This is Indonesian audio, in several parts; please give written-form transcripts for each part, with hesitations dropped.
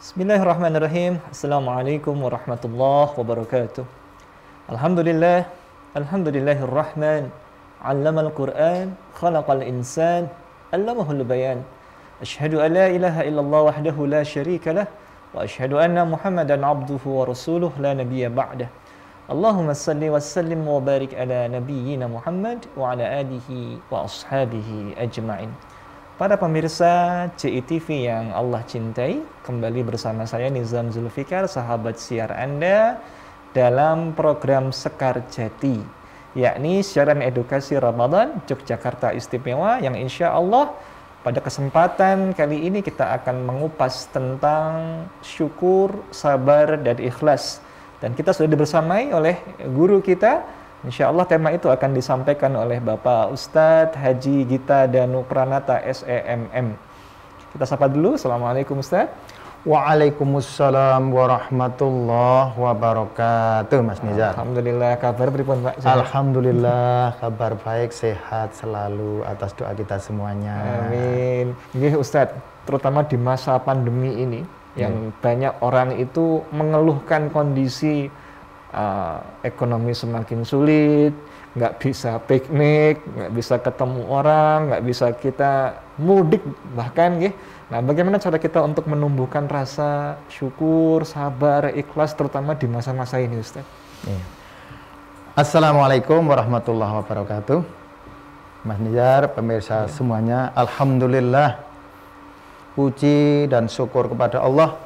Bismillahirrahmanirrahim. Assalamualaikum warahmatullahi wabarakatuh. Alhamdulillah, alhamdulillahirrahman. Allamal Qur'an, khalaqal insan, allamahul bayan. Asyhadu an la ilaha illallah wahdahu la syarika lah wa asyhadu anna Muhammadan abduhu wa rasuluh la nabiyya ba'dah. Allahumma salli wa sallim wa barik ala nabiyyina Muhammad wa ala alihi wa ashabihi ajma'in. Para pemirsa CITV yang Allah cintai, kembali bersama saya Nizam Zulfikar, sahabat siar Anda, dalam program Sekar Jati, yakni siaran edukasi Ramadan Yogyakarta Istimewa, yang insya Allah pada kesempatan kali ini kita akan mengupas tentang syukur, sabar, dan ikhlas. Dan kita sudah dibersamai oleh guru kita. Insya Allah tema itu akan disampaikan oleh Bapak Ustadz Haji Gita Danu Pranata SEMM. Kita sapa dulu. Assalamualaikum Ustadz. Waalaikumsalam warahmatullahi wabarakatuh, Mas Nizar. Alhamdulillah, kabar pripun Pak? Alhamdulillah, kabar baik, sehat selalu atas doa kita semuanya. Amin. Nggih Ustadz, terutama di masa pandemi ini, yang banyak orang itu mengeluhkan kondisi ekonomi semakin sulit, nggak bisa piknik, nggak bisa ketemu orang, nggak bisa kita mudik bahkan, gitu. Nah, bagaimana cara kita untuk menumbuhkan rasa syukur, sabar, ikhlas, terutama di masa-masa ini, Ustaz? Assalamualaikum warahmatullahi wabarakatuh, Mas Nizar, pemirsa semuanya. Alhamdulillah, puji dan syukur kepada Allah,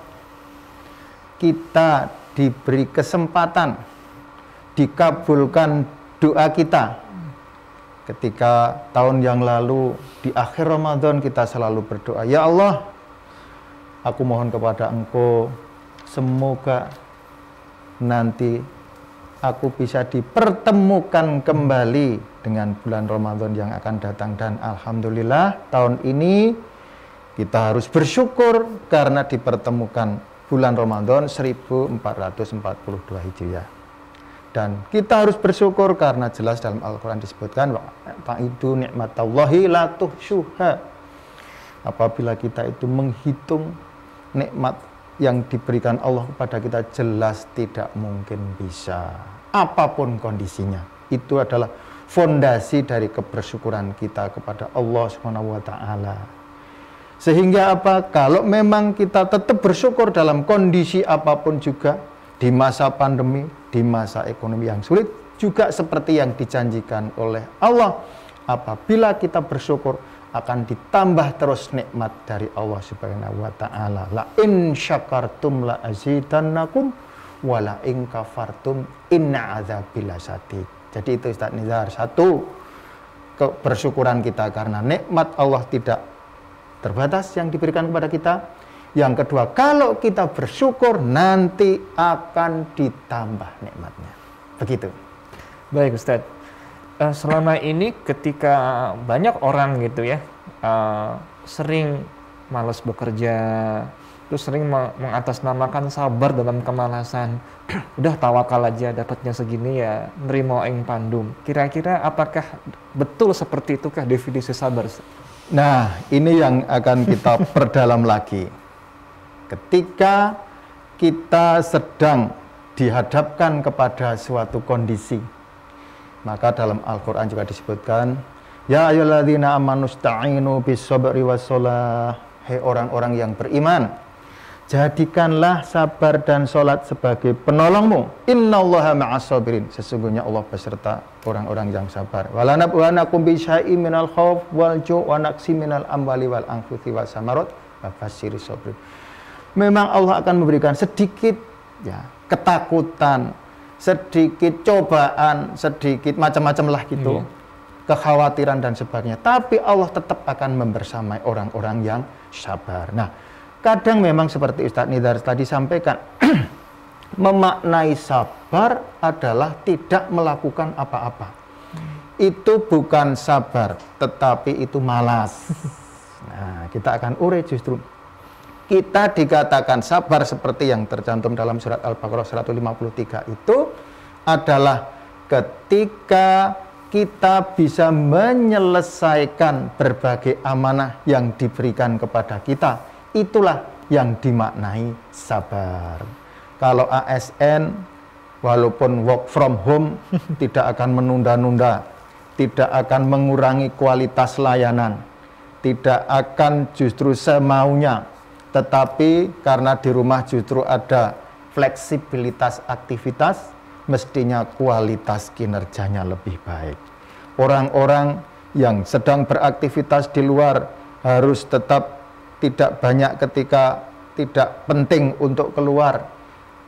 kita diberi kesempatan, dikabulkan doa kita. Ketika tahun yang lalu di akhir Ramadan kita selalu berdoa, ya Allah, aku mohon kepada Engkau, semoga nanti aku bisa dipertemukan kembali dengan bulan Ramadan yang akan datang. Dan alhamdulillah tahun ini kita harus bersyukur karena dipertemukan bulan Ramadan 1442 Hijriah. Dan kita harus bersyukur karena jelas dalam Al-Quran disebutkan ta'idu ni'matallahi la tuhsyuha. Apabila kita itu menghitung nikmat yang diberikan Allah kepada kita, jelas tidak mungkin bisa, apapun kondisinya. Itu adalah fondasi dari kebersyukuran kita kepada Allah Subhanahu wa taala. Sehingga apa? Kalau memang kita tetap bersyukur dalam kondisi apapun juga, di masa pandemi, di masa ekonomi yang sulit, juga seperti yang dijanjikan oleh Allah, apabila kita bersyukur akan ditambah terus nikmat dari Allah Subhanahu wa taala. La in syakartum la azidannakum wa la in kafartum inna adzabi lasyadid. Jadi itu Ustaz Nizar, satu kebersyukuran kita karena nikmat Allah tidak terbatas yang diberikan kepada kita. Yang kedua, kalau kita bersyukur nanti akan ditambah nikmatnya. Begitu. Baik Ustadz, selama ini ketika banyak orang gitu ya sering malas bekerja, terus sering mengatasnamakan sabar dalam kemalasan. Udah tawakal aja, dapatnya segini ya nerimo ing pandum. Kira-kira apakah betul seperti itukah definisi sabar? Nah, ini yang akan kita perdalam lagi. Ketika kita sedang dihadapkan kepada suatu kondisi, maka dalam Al-Quran juga disebutkan, ya ayyuhalladzina amanu sta'inu bis-sabri was-shalah. Hei orang-orang yang beriman, jadikanlah sabar dan sholat sebagai penolongmu. Innallaha ma'as-sabirin. Sesungguhnya Allah beserta orang-orang yang sabar. Wala nabluwannakum bisyai'in minal khauf wal ju' wa naqsi minal amwali wal anfusi was samarat wa basyiris sabirin. Memang Allah akan memberikan sedikit ya ketakutan, sedikit cobaan, sedikit macam-macam lah gitu, kekhawatiran dan sebagainya. Tapi Allah tetap akan membersamai orang-orang yang sabar. Nah, kadang memang seperti Ustadz Nizar tadi sampaikan, memaknai sabar adalah tidak melakukan apa-apa. Itu bukan sabar, tetapi itu malas. Nah, kita akan urai justru. Kita dikatakan sabar seperti yang tercantum dalam surat Al-Baqarah 153 itu adalah ketika kita bisa menyelesaikan berbagai amanah yang diberikan kepada kita. Itulah yang dimaknai sabar. Kalau ASN, walaupun work from home, tidak akan menunda-nunda, tidak akan mengurangi kualitas layanan, tidak akan justru semaunya, tetapi karena di rumah justru ada fleksibilitas aktivitas, mestinya kualitas kinerjanya lebih baik. Orang-orang yang sedang beraktivitas di luar harus tetap tidak banyak ketika tidak penting untuk keluar,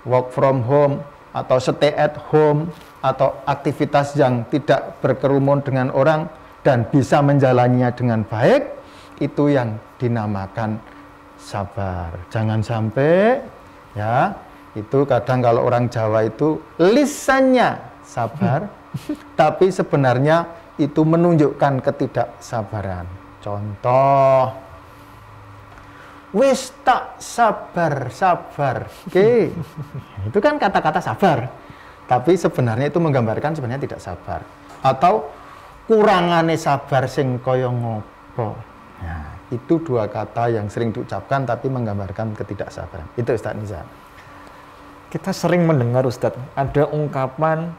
work from home atau stay at home atau aktivitas yang tidak berkerumun dengan orang dan bisa menjalaninya dengan baik, itu yang dinamakan sabar. Jangan sampai ya, itu kadang kalau orang Jawa itu lisannya sabar tapi sebenarnya itu menunjukkan ketidaksabaran. Contoh, wis tak sabar, oke. Itu kan kata-kata sabar, tapi sebenarnya itu menggambarkan sebenarnya tidak sabar. Atau kurangane sabar sing kaya ngopo. Nah, itu dua kata yang sering diucapkan tapi menggambarkan ketidaksabaran. Itu Ustaz Nizar. Kita sering mendengar Ustadz, ada ungkapan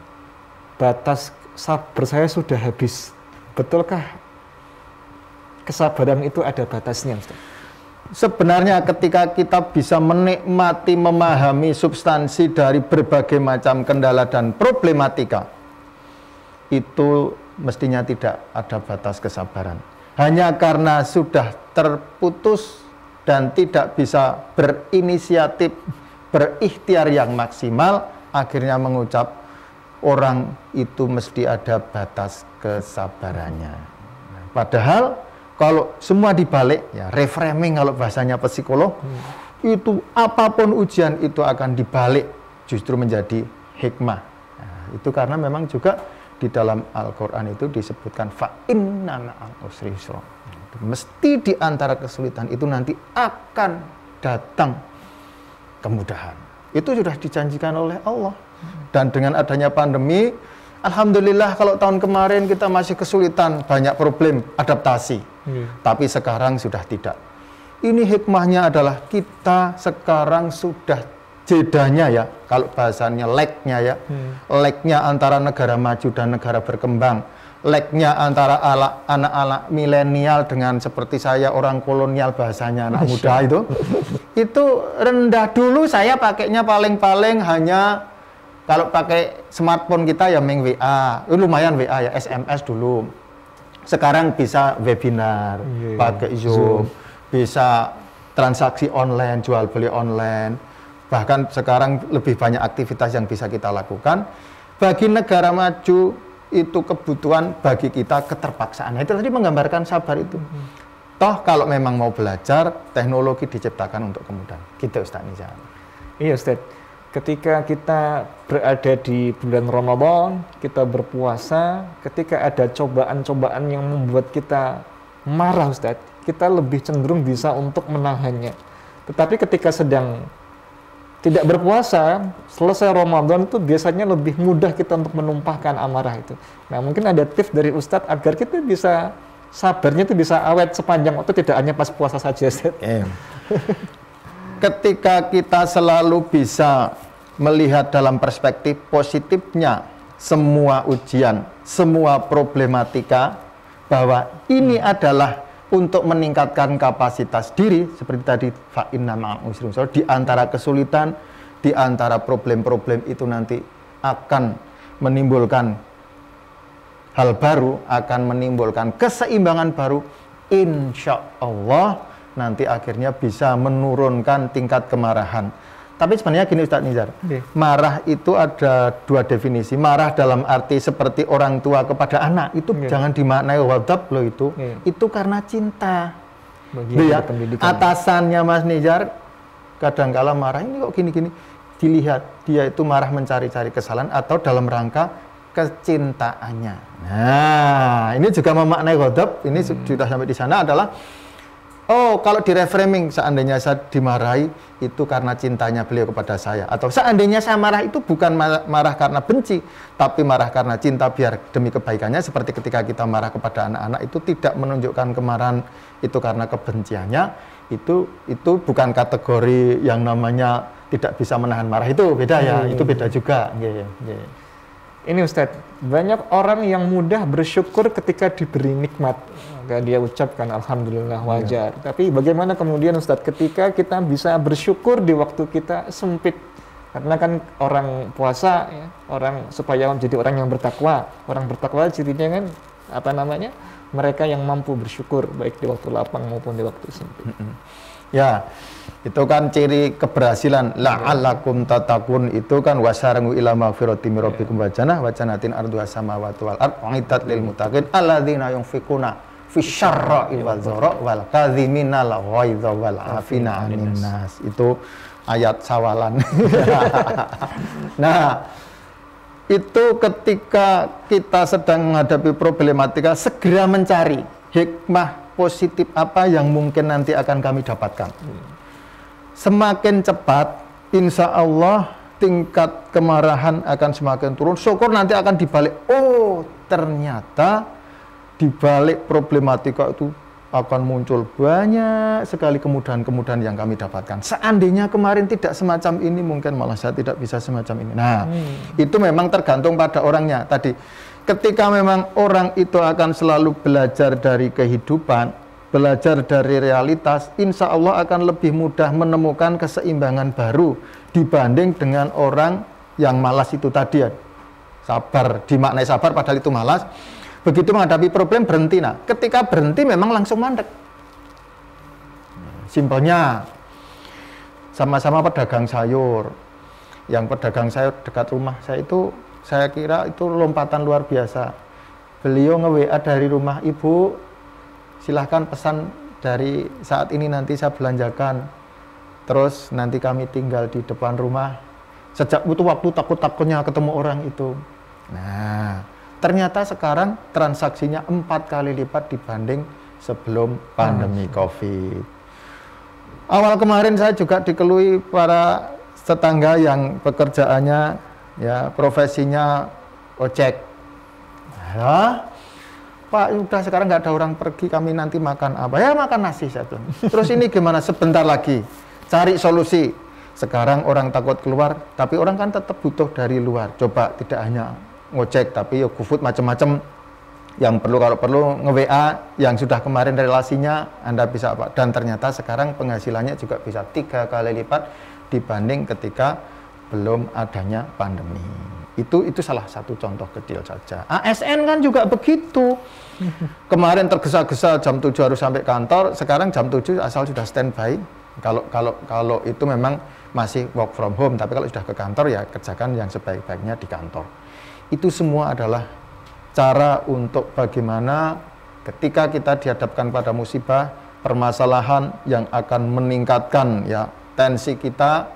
batas sabar saya sudah habis. Betulkah kesabaran itu ada batasnya Ustadz? Sebenarnya ketika kita bisa menikmati, memahami substansi dari berbagai macam kendala dan problematika, itu mestinya tidak ada batas kesabaran. Hanya karena sudah terputus dan tidak bisa berinisiatif, berikhtiar yang maksimal, akhirnya mengucap orang itu mesti ada batas kesabarannya. Padahal kalau semua dibalik, ya reframing kalau bahasanya psikolog, itu apapun ujian itu akan dibalik justru menjadi hikmah. Nah, itu karena memang juga di dalam Al-Quran itu disebutkan fa'inna ma'al usri yusra. Mesti di antara kesulitan itu nanti akan datang kemudahan. Itu sudah dijanjikan oleh Allah. Dan dengan adanya pandemi, alhamdulillah kalau tahun kemarin kita masih kesulitan, banyak problem adaptasi. Tapi sekarang sudah tidak. Ini hikmahnya adalah kita sekarang sudah jedanya ya, kalau bahasanya lag-nya ya, lag-nya antara negara maju dan negara berkembang, lag-nya antara anak-anak milenial dengan seperti saya orang kolonial bahasanya anak muda itu rendah. Dulu saya pakainya paling-paling hanya kalau pakai smartphone kita ya main WA, lumayan WA ya, SMS dulu. Sekarang bisa webinar, pakai Zoom, bisa transaksi online, jual beli online. Bahkan sekarang lebih banyak aktivitas yang bisa kita lakukan. Bagi negara maju itu kebutuhan, bagi kita keterpaksaan. Nah, itu tadi menggambarkan sabar itu. Toh kalau memang mau belajar, teknologi diciptakan untuk kemudahan. Gitu Ustaz Nizar. Iya Ustaz. Ketika kita berada di bulan Ramadan, kita berpuasa, ketika ada cobaan-cobaan yang membuat kita marah Ustaz, kita lebih cenderung bisa untuk menahannya. Tetapi ketika sedang tidak berpuasa, selesai Ramadan itu biasanya lebih mudah kita untuk menumpahkan amarah itu. Nah, mungkin ada tips dari Ustadz agar kita bisa sabarnya itu bisa awet sepanjang waktu, tidak hanya pas puasa saja Ustadz. Ketika kita selalu bisa melihat dalam perspektif positifnya semua ujian, semua problematika, bahwa ini adalah untuk meningkatkan kapasitas diri, seperti tadi fa'inna ma'al usri yusra, di antara kesulitan, di antara problem-problem itu nanti akan menimbulkan hal baru, akan menimbulkan keseimbangan baru, insya Allah nanti akhirnya bisa menurunkan tingkat kemarahan. Tapi sebenarnya gini Ustadz Nizar, marah itu ada dua definisi. Marah dalam arti seperti orang tua kepada anak, itu jangan dimaknai ghadab loh itu karena cinta. Ya, atasannya Mas Nizar kadangkala marah, ini kok gini-gini, dilihat dia itu marah mencari-cari kesalahan atau dalam rangka kecintaannya. Nah, ini juga memaknai ghadab, ini sudah sampai di sana adalah kalau di reframing seandainya saya dimarahi itu karena cintanya beliau kepada saya, atau seandainya saya marah itu bukan marah karena benci, tapi marah karena cinta biar demi kebaikannya, seperti ketika kita marah kepada anak-anak itu tidak menunjukkan kemarahan itu karena kebenciannya, itu bukan kategori yang namanya tidak bisa menahan marah, itu beda ya, itu beda juga. Ini Ustadz, banyak orang yang mudah bersyukur ketika diberi nikmat, maka dia ucapkan alhamdulillah, wajar. Tapi bagaimana kemudian Ustadz ketika kita bisa bersyukur di waktu kita sempit? Karena kan orang puasa ya, orang supaya menjadi orang yang bertakwa. Orang bertakwa cirinya kan apa namanya? Mereka yang mampu bersyukur baik di waktu lapang maupun di waktu sempit. Ya, itu kan ciri keberhasilan. La'allakum tattaqun, itu kan wasarangu ila magfirati min rabbikum wa janatin arduha samawati wal ard uiddat lil muttaqin alladzina yunfiquna fisyarra'i wal dharra wal kadhiminal ghaidha wal afina 'anil nas. Itu ayat sawalan. Nah, itu ketika kita sedang menghadapi problematika, segera mencari hikmah positif apa yang mungkin nanti akan kami dapatkan. Semakin cepat, insya Allah tingkat kemarahan akan semakin turun. Syukur nanti akan dibalik. Oh, ternyata dibalik problematika itu akan muncul banyak sekali kemudahan-kemudahan yang kami dapatkan. Seandainya kemarin tidak semacam ini, mungkin malah saya tidak bisa semacam ini. Nah, itu memang tergantung pada orangnya. Tadi, ketika memang orang itu akan selalu belajar dari kehidupan, belajar dari realitas, insya Allah akan lebih mudah menemukan keseimbangan baru dibanding dengan orang yang malas itu tadi ya. Sabar, dimaknai sabar padahal itu malas. Begitu menghadapi problem berhenti. Nah, ketika berhenti memang langsung mandek. Simpelnya, sama-sama pedagang sayur. Yang pedagang sayur dekat rumah saya itu, saya kira itu lompatan luar biasa. Beliau nge-WA dari rumah, "Ibu, silahkan pesan dari saat ini nanti saya belanjakan. Terus nanti kami tinggal di depan rumah." Sejak itu waktu takut-takutnya ketemu orang itu. Nah, ternyata sekarang transaksinya 4 kali lipat dibanding sebelum pandemi COVID. Awal kemarin saya juga dikeluhi para tetangga yang pekerjaannya, ya, profesinya ojek. Ya, Pak, udah sekarang nggak ada orang pergi, kami nanti makan apa? Ya, makan nasi, saya bilang. Terus ini gimana? Sebentar lagi, cari solusi. Sekarang orang takut keluar, tapi orang kan tetap butuh dari luar. Coba tidak hanya ngojek, tapi ya GoFood macam-macam. Yang perlu, kalau perlu nge-WA yang sudah kemarin relasinya, Anda bisa apa? Dan ternyata sekarang penghasilannya juga bisa 3 kali lipat dibanding ketika belum adanya pandemi. Itu salah satu contoh kecil saja. ASN kan juga begitu. Kemarin tergesa-gesa jam 7 harus sampai kantor, sekarang jam 7 asal sudah standby. Kalau itu memang masih work from home, tapi kalau sudah ke kantor ya kerjakan yang sebaik-baiknya di kantor. Itu semua adalah cara untuk bagaimana ketika kita dihadapkan pada musibah, permasalahan yang akan meningkatkan ya tensi kita,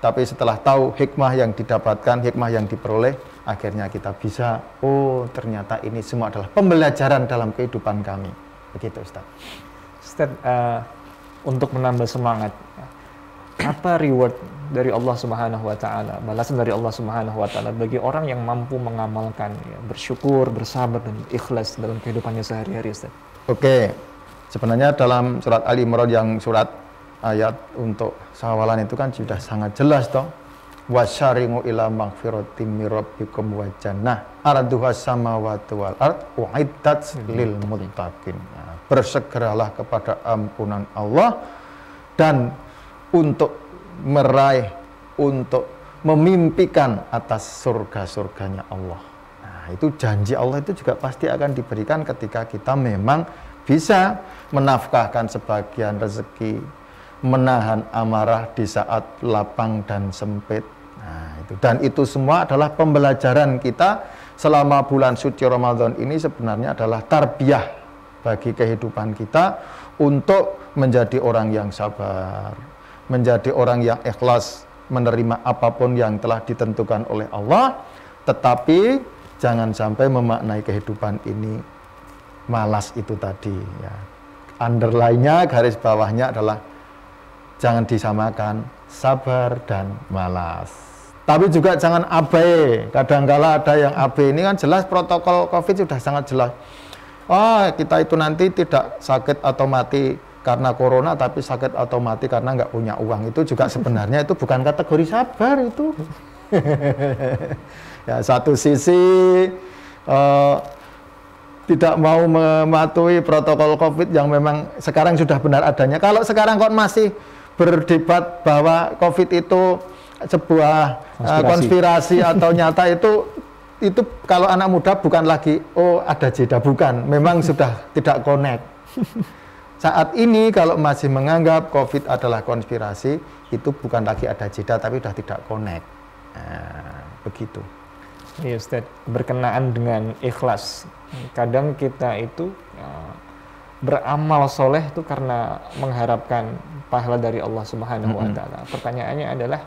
tapi setelah tahu hikmah yang didapatkan, hikmah yang diperoleh, akhirnya kita bisa, oh ternyata ini semua adalah pembelajaran dalam kehidupan kami. Begitu Ustaz. Ustaz, untuk menambah semangat, apa reward dari Allah Subhanahu wa taala, balasan dari Allah Subhanahu wa taala bagi orang yang mampu mengamalkan ya, bersyukur, bersabar dan ikhlas dalam kehidupannya sehari-hari, Ustaz? Oke. Sebenarnya dalam surat Ali Imran yang surat ayat untuk sawalan itu kan sudah sangat jelas toh. Wasyari'u ila magfiratim mir rabbikum wa jannah arduha samawati wal ard uiddat lil muttaqin. Bersegeralah kepada ampunan Allah dan untuk meraih, untuk memimpikan atas surga-surganya Allah. Nah, itu janji Allah itu juga pasti akan diberikan ketika kita memang bisa menafkahkan sebagian rezeki, menahan amarah di saat lapang dan sempit. Nah, itu. Dan itu semua adalah pembelajaran kita selama bulan suci Ramadan ini, sebenarnya adalah tarbiyah bagi kehidupan kita untuk menjadi orang yang sabar, menjadi orang yang ikhlas menerima apapun yang telah ditentukan oleh Allah, tetapi jangan sampai memaknai kehidupan ini malas itu tadi ya. Underline-nya, garis bawahnya adalah jangan disamakan sabar dan malas. Tapi juga jangan abai. Kadang-kala ada yang abai. Ini kan jelas protokol COVID sudah sangat jelas. Oh, kita itu nanti tidak sakit atau mati karena corona tapi sakit atau mati karena nggak punya uang, itu juga sebenarnya itu bukan kategori sabar itu. Ya, satu sisi tidak mau mematuhi protokol COVID yang memang sekarang sudah benar adanya. Kalau sekarang kok masih berdebat bahwa COVID itu sebuah konspirasi atau nyata, itu kalau anak muda bukan lagi oh ada jeda, bukan, memang sudah tidak connect. Saat ini kalau masih menganggap COVID adalah konspirasi, itu bukan lagi ada jeda tapi sudah tidak connect. Nah, begitu. Iya Ustaz, berkenaan dengan ikhlas. Kadang kita itu beramal soleh itu karena mengharapkan pahala dari Allah Subhanahu wa Ta'ala. Pertanyaannya adalah,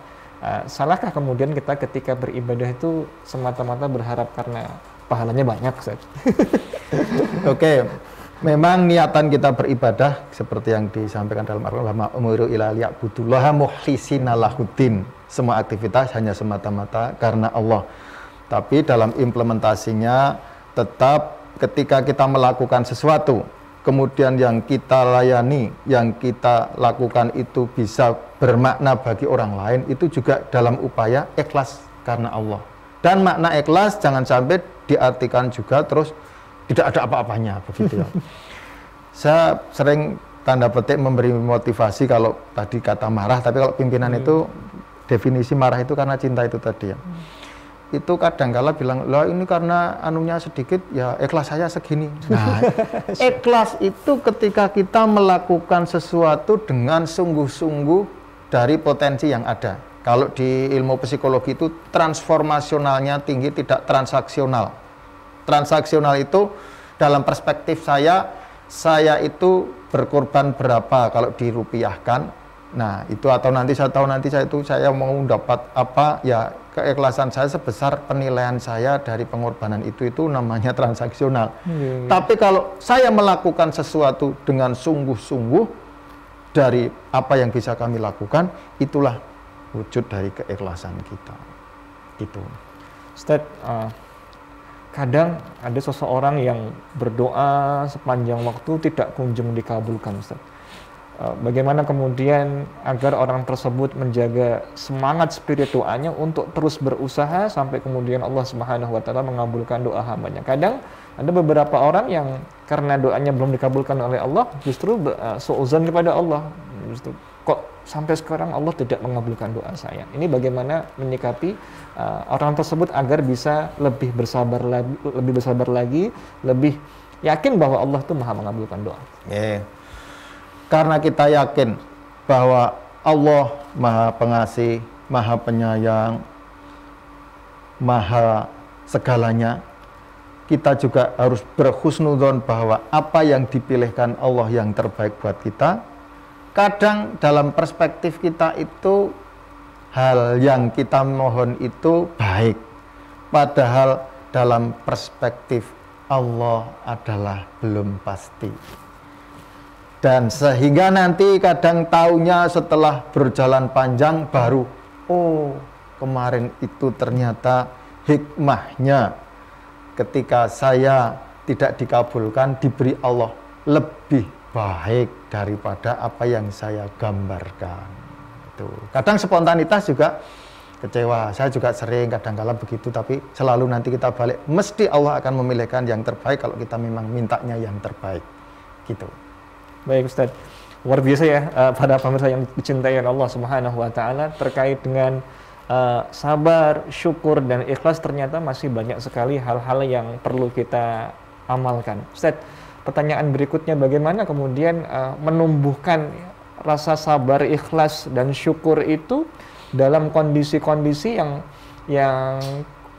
salahkah kemudian kita ketika beribadah itu semata-mata berharap karena pahalanya banyak, Ustaz? Oke, memang niatan kita beribadah seperti yang disampaikan dalam Al-Quran, umiru ila liya'budullaha mukhlisina lahuddin. Semua aktivitas hanya semata-mata karena Allah. Tapi dalam implementasinya tetap ketika kita melakukan sesuatu, kemudian yang kita layani, yang kita lakukan itu bisa bermakna bagi orang lain, itu juga dalam upaya ikhlas karena Allah. Dan makna ikhlas jangan sampai diartikan juga terus tidak ada apa-apanya, begitu ya. Saya sering tanda petik memberi motivasi kalau tadi kata marah, tapi kalau pimpinan itu definisi marah itu karena cinta itu tadi ya. Itu kadang-kala bilang, lah ini karena anunya sedikit, ya ikhlas saya segini. Nah, ikhlas itu ketika kita melakukan sesuatu dengan sungguh-sungguh dari potensi yang ada. Kalau di ilmu psikologi itu transformasionalnya tinggi, tidak transaksional. Transaksional itu dalam perspektif saya itu berkorban berapa kalau dirupiahkan. Nah, itu atau nanti saya tahu nanti saya mau dapat apa, ya keikhlasan saya sebesar penilaian saya dari pengorbanan itu namanya transaksional. Tapi kalau saya melakukan sesuatu dengan sungguh-sungguh dari apa yang bisa kami lakukan, itulah wujud dari keikhlasan kita. Itu. Ustaz, kadang ada seseorang yang berdoa sepanjang waktu tidak kunjung dikabulkan, Ustaz. Bagaimana kemudian agar orang tersebut menjaga semangat spiritualnya untuk terus berusaha sampai kemudian Allah Subhanahu wa Ta'ala mengabulkan doa hambanya. Kadang ada beberapa orang yang karena doanya belum dikabulkan oleh Allah justru suudzon kepada Allah, justru kok sampai sekarang Allah tidak mengabulkan doa saya. Ini bagaimana menyikapi orang tersebut agar bisa lebih bersabar lagi, lebih yakin bahwa Allah itu Maha mengabulkan doa. Karena kita yakin bahwa Allah Maha Pengasih, Maha Penyayang, Maha segalanya, kita juga harus berhusnudzon bahwa apa yang dipilihkan Allah yang terbaik buat kita. Kadang dalam perspektif kita itu hal yang kita mohon itu baik, padahal dalam perspektif Allah adalah belum pasti. Dan sehingga nanti kadang taunya setelah berjalan panjang baru, oh kemarin itu ternyata hikmahnya ketika saya tidak dikabulkan diberi Allah lebih baik daripada apa yang saya gambarkan. Itu. Kadang spontanitas juga kecewa, saya juga sering kadang-kala begitu, tapi selalu nanti kita balik, mesti Allah akan memilihkan yang terbaik kalau kita memang mintanya yang terbaik. Gitu. Baik Ustaz, luar biasa ya pada pemirsa yang dicintai Allah Subhanahu wa Ta'ala terkait dengan sabar, syukur, dan ikhlas. Ternyata masih banyak sekali hal-hal yang perlu kita amalkan. Ustaz, pertanyaan berikutnya, bagaimana kemudian menumbuhkan rasa sabar, ikhlas, dan syukur itu dalam kondisi-kondisi yang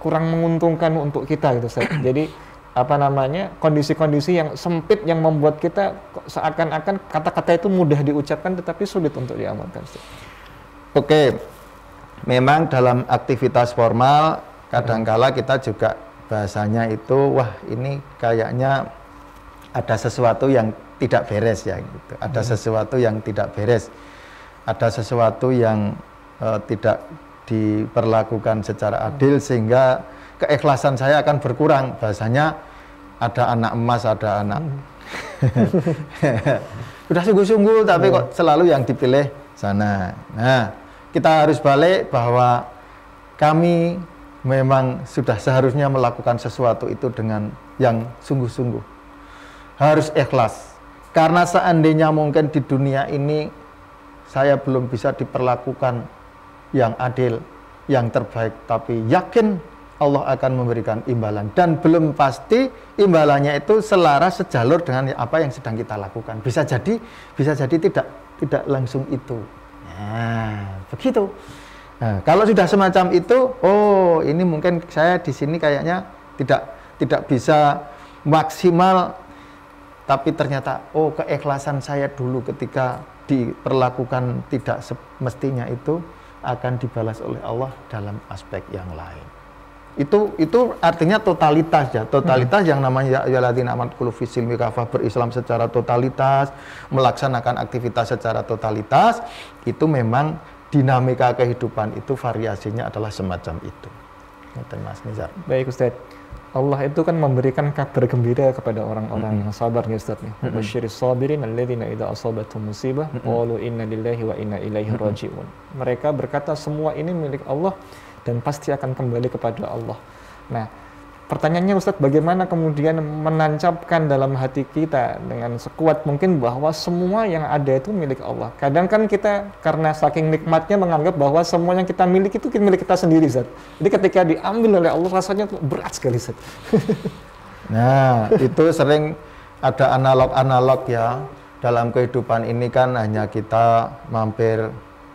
kurang menguntungkan untuk kita gitu Ustaz. Jadi kondisi-kondisi yang sempit yang membuat kita seakan-akan kata-kata itu mudah diucapkan tetapi sulit untuk diamalkan. Oke, memang dalam aktivitas formal kadangkala kita juga bahasanya itu, wah ini kayaknya ada sesuatu yang tidak beres ya, gitu. Ada sesuatu yang tidak beres, ada sesuatu yang tidak diperlakukan secara adil sehingga keikhlasan saya akan berkurang. Bahasanya ada anak emas, ada anak Sudah sungguh-sungguh tapi kok selalu yang dipilih sana. Nah, kita harus balik bahwa kami memang sudah seharusnya melakukan sesuatu itu dengan yang sungguh-sungguh. Harus ikhlas. Karena seandainya mungkin di dunia ini saya belum bisa diperlakukan yang adil, yang terbaik, tapi yakin Allah akan memberikan imbalan dan belum pasti imbalannya itu selaras sejalur dengan apa yang sedang kita lakukan. Bisa jadi tidak langsung itu. Nah, begitu. Nah, kalau sudah semacam itu, oh ini mungkin saya di sini kayaknya tidak bisa maksimal, tapi ternyata oh keikhlasan saya dulu ketika diperlakukan tidak semestinya itu akan dibalas oleh Allah dalam aspek yang lain. Itu artinya totalitas ya, totalitas yang namanya ya ayyuhalladzina amanu dkhulu fis silmi kafah, berislam secara totalitas, melaksanakan aktivitas secara totalitas, itu memang dinamika kehidupan itu variasinya adalah semacam itu. Mas Nizar. Baik Ustaz. Allah itu kan memberikan kabar gembira kepada orang-orang yang sabar ya Ustaz nih. Basyiris sabirin alladzina idza asabatuhum musibah qalu inna lillahi wa inna ilaihi raji'un. Mereka berkata semua ini milik Allah dan pasti akan kembali kepada Allah. Nah, pertanyaannya Ustaz, bagaimana kemudian menancapkan dalam hati kita dengan sekuat mungkin bahwa semua yang ada itu milik Allah. Kadang kan kita karena saking nikmatnya menganggap bahwa semua yang kita miliki itu milik kita sendiri, Ustaz. Jadi ketika diambil oleh Allah rasanya berat sekali, Ustaz. Nah, itu sering ada analog-analog ya. Dalam kehidupan ini kan hanya kita mampir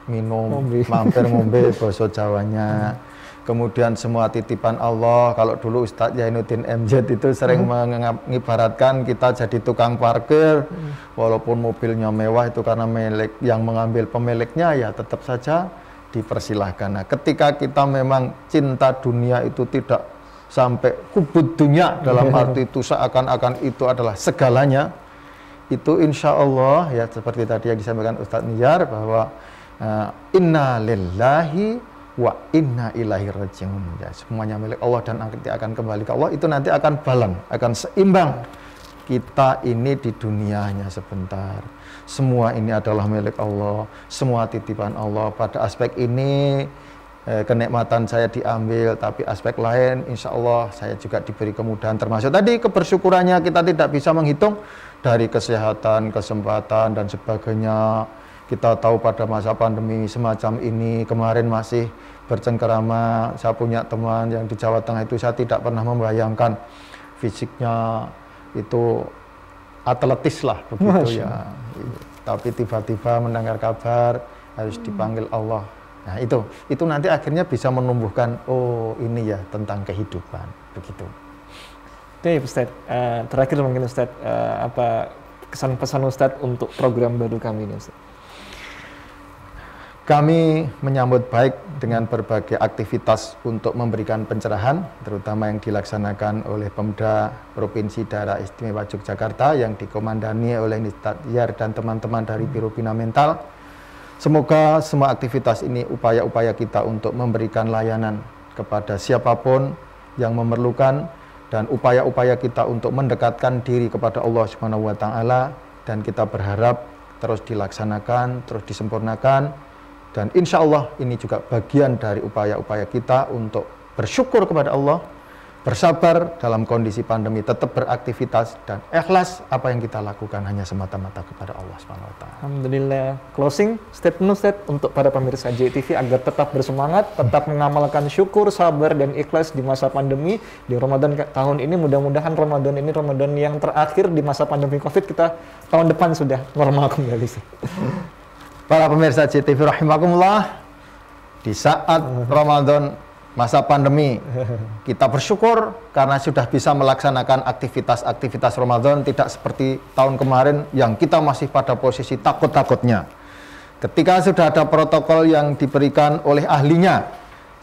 minum, mampir ngombe bahasa Jawanya. Kemudian semua titipan Allah. Kalau dulu Ustadz Zainuddin MZ itu sering mengibaratkan kita jadi tukang parkir, walaupun mobilnya mewah itu karena milik yang mengambil pemiliknya ya tetap saja dipersilahkan. Nah, ketika kita memang cinta dunia itu tidak sampai hubud dunia dalam arti itu seakan-akan itu adalah segalanya, itu insya Allah ya seperti tadi yang disampaikan Ustadz Nizar bahwa inna lillahi wa inna ilaihi raji'un. Ya, semuanya milik Allah dan nanti akan kembali ke Allah. Itu nanti akan balance, akan seimbang. Kita ini di dunia hanya sebentar. Semua ini adalah milik Allah. Semua titipan Allah. Pada aspek ini kenikmatan saya diambil, tapi aspek lain insya Allah saya juga diberi kemudahan. Termasuk tadi kebersyukurannya kita tidak bisa menghitung dari kesehatan, kesempatan dan sebagainya. Kita tahu pada masa pandemi semacam ini, kemarin masih bercengkerama, saya punya teman yang di Jawa Tengah itu saya tidak pernah membayangkan fisiknya itu atletis lah begitu ya. Tapi tiba-tiba mendengar kabar harus dipanggil Allah. Nah itu nanti akhirnya bisa menumbuhkan, oh ini ya tentang kehidupan, begitu. Oke Ustadz, terakhir mungkin Ustadz, apa kesan-pesan Ustadz untuk program baru kami ini Ustadz? Kami menyambut baik dengan berbagai aktivitas untuk memberikan pencerahan, terutama yang dilaksanakan oleh Pemda Provinsi Daerah Istimewa Yogyakarta yang dikomandani oleh Ustadz Yar dan teman-teman dari Biro Bina Mental. Semoga semua aktivitas ini upaya-upaya kita untuk memberikan layanan kepada siapapun yang memerlukan dan upaya-upaya kita untuk mendekatkan diri kepada Allah Subhanahu wa taala, dan kita berharap terus dilaksanakan, terus disempurnakan. Dan insya Allah ini juga bagian dari upaya-upaya kita untuk bersyukur kepada Allah, bersabar dalam kondisi pandemi, tetap beraktivitas dan ikhlas apa yang kita lakukan hanya semata-mata kepada Allah SWT. Alhamdulillah. Closing statement Ustadz untuk para pemirsa JTV agar tetap bersemangat, tetap mengamalkan syukur, sabar dan ikhlas di masa pandemi di Ramadan tahun ini. Mudah-mudahan Ramadan ini Ramadan yang terakhir di masa pandemi Covid, kita tahun depan sudah normal kembali. Para pemirsa JTV rahimakumullah, di saat Ramadan masa pandemi kita bersyukur karena sudah bisa melaksanakan aktivitas-aktivitas Ramadan, tidak seperti tahun kemarin yang kita masih pada posisi takut-takutnya. Ketika sudah ada protokol yang diberikan oleh ahlinya,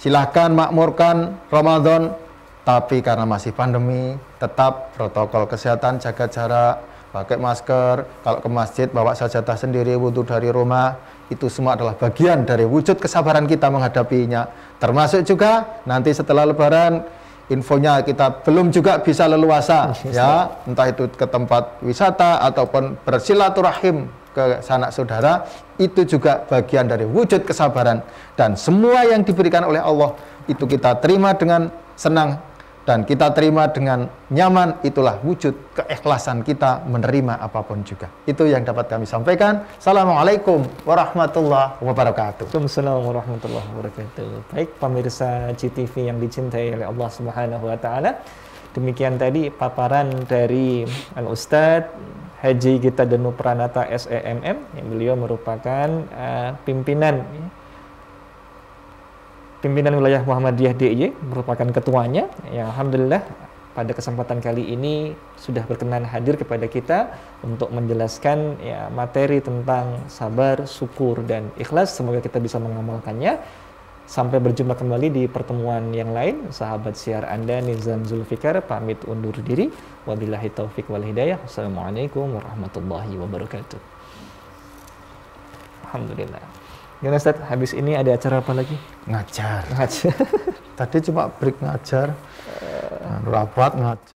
silahkan makmurkan Ramadan, tapi karena masih pandemi tetap protokol kesehatan, jaga jarak, pakai masker, kalau ke masjid bawa sajadah sendiri, wudhu dari rumah. Itu semua adalah bagian dari wujud kesabaran kita menghadapinya. Termasuk juga nanti setelah Lebaran infonya kita belum juga bisa leluasa ya, entah itu ke tempat wisata ataupun bersilaturahim ke sanak saudara, itu juga bagian dari wujud kesabaran. Dan semua yang diberikan oleh Allah itu kita terima dengan senang dan kita terima dengan nyaman, itulah wujud keikhlasan kita menerima apapun juga. Itu yang dapat kami sampaikan. Assalamualaikum warahmatullahi wabarakatuh. Waalaikumsalam warahmatullahi wabarakatuh. Baik pemirsa GTV yang dicintai oleh Allah Subhanahu wa taala. Demikian tadi paparan dari Al-Ustadz Haji Gita Danu Pranata SEMM, yang beliau merupakan pimpinan wilayah Muhammadiyah DIY, merupakan ketuanya. Yang alhamdulillah pada kesempatan kali ini sudah berkenan hadir kepada kita untuk menjelaskan ya materi tentang sabar, syukur dan ikhlas. Semoga kita bisa mengamalkannya. Sampai berjumpa kembali di pertemuan yang lain. Sahabat siar Anda Nizam Zulfikar pamit undur diri. Wabillahi taufik wal hidayah. Wassalamualaikum warahmatullahi wabarakatuh. Alhamdulillah. Gimana Ustaz, habis ini ada acara apa lagi? Ngajar. Ngajar. Tadi cuma break ngajar, rapat ngajar.